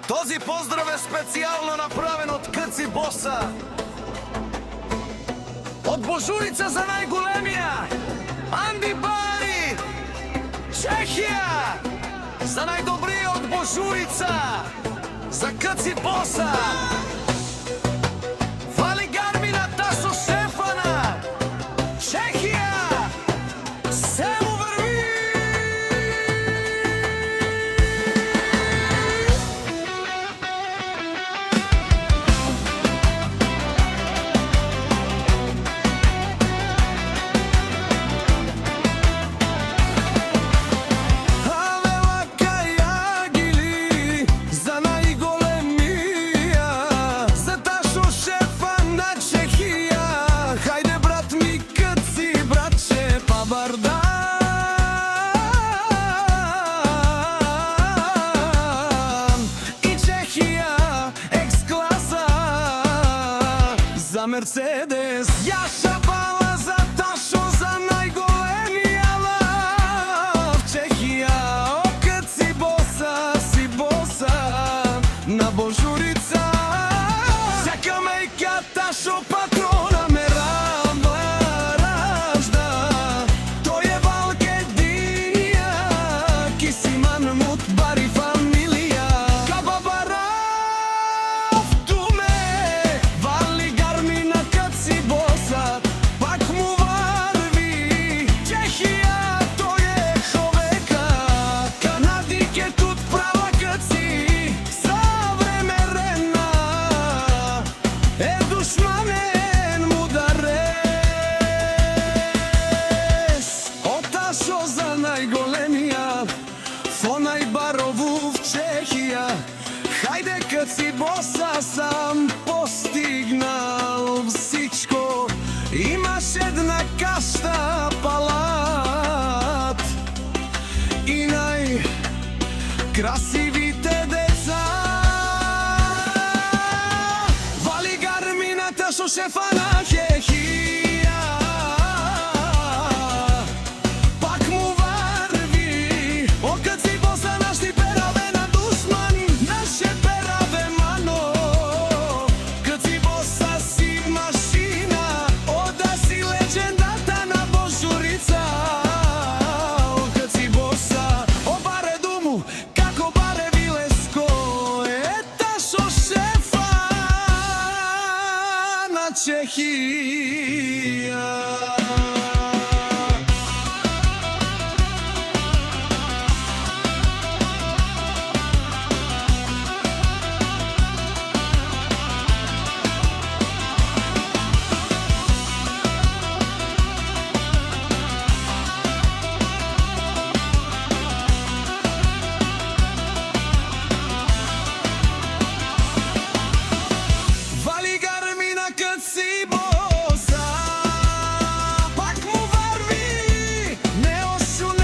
Този поздрав е специјално направен од Кци Боса. Од Божурица за најголемија Анди Бари, Чехија. За најдобриот Божурица, за Кци Боса. Вали Гармина, Ташо Шефана, Чехија. Се му врви. Мерцедес, Јаша Бала за Ташо, за најголемија лав. Чехија, о Кци Боса, си боса на Божурица. Сека мејка Ташо патрона ме ражда. Тој е Валкединија, Кисиман Мут Бари фамилија. Каба Барав туме, Вали Гармина, Кци Боса, пак му варви. Чехија, тој е човека, Канадике тут права Кци. Совремерена е душманен мударес. Од Ташо за најголемија, Фона и Барову в Чехија. Хајде Кци Боса, сам постигнал всичко. Имаш една кашта палат и најкрасивите деца. Вали Гармина, Ташо Шефана, Чехија. Пак му варви, о Кци Боса, наши пераве на душмани, наше пераве мано. Кци Боса си машина, ода си легендата на Божурица. О Кци Боса, о баре думу, како баре Вилеско. Е Ташо Шефа на Чехија. Вали Гармина, Кци Боса, пак му варви. Неосунено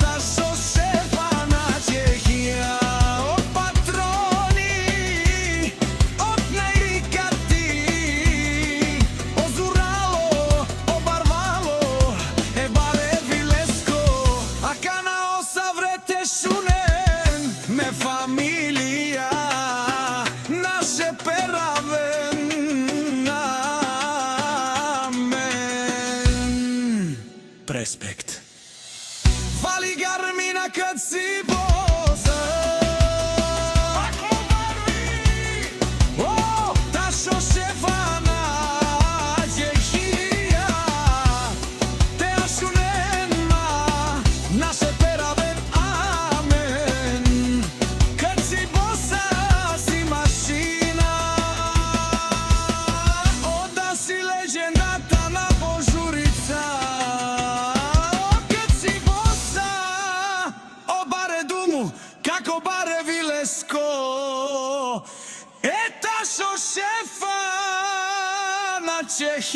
Ташо Шефа на Чехија. О патрони, од најрикати, озурало, обарвало, е баре Вилеско. А кана осаврете шунен, ме фамилија, наше пераве намен. Преспект. Вали Гармина, Кци Боса, пак му варви. О, Ташо Шефа на Чехија. Теа шунема, наше пераве амен. Кци Боса си машина, ода си легендата на Божурица. О Кци Боса, о баре думу, како баре Вилеско. Е Ташо Шефа на Чехија.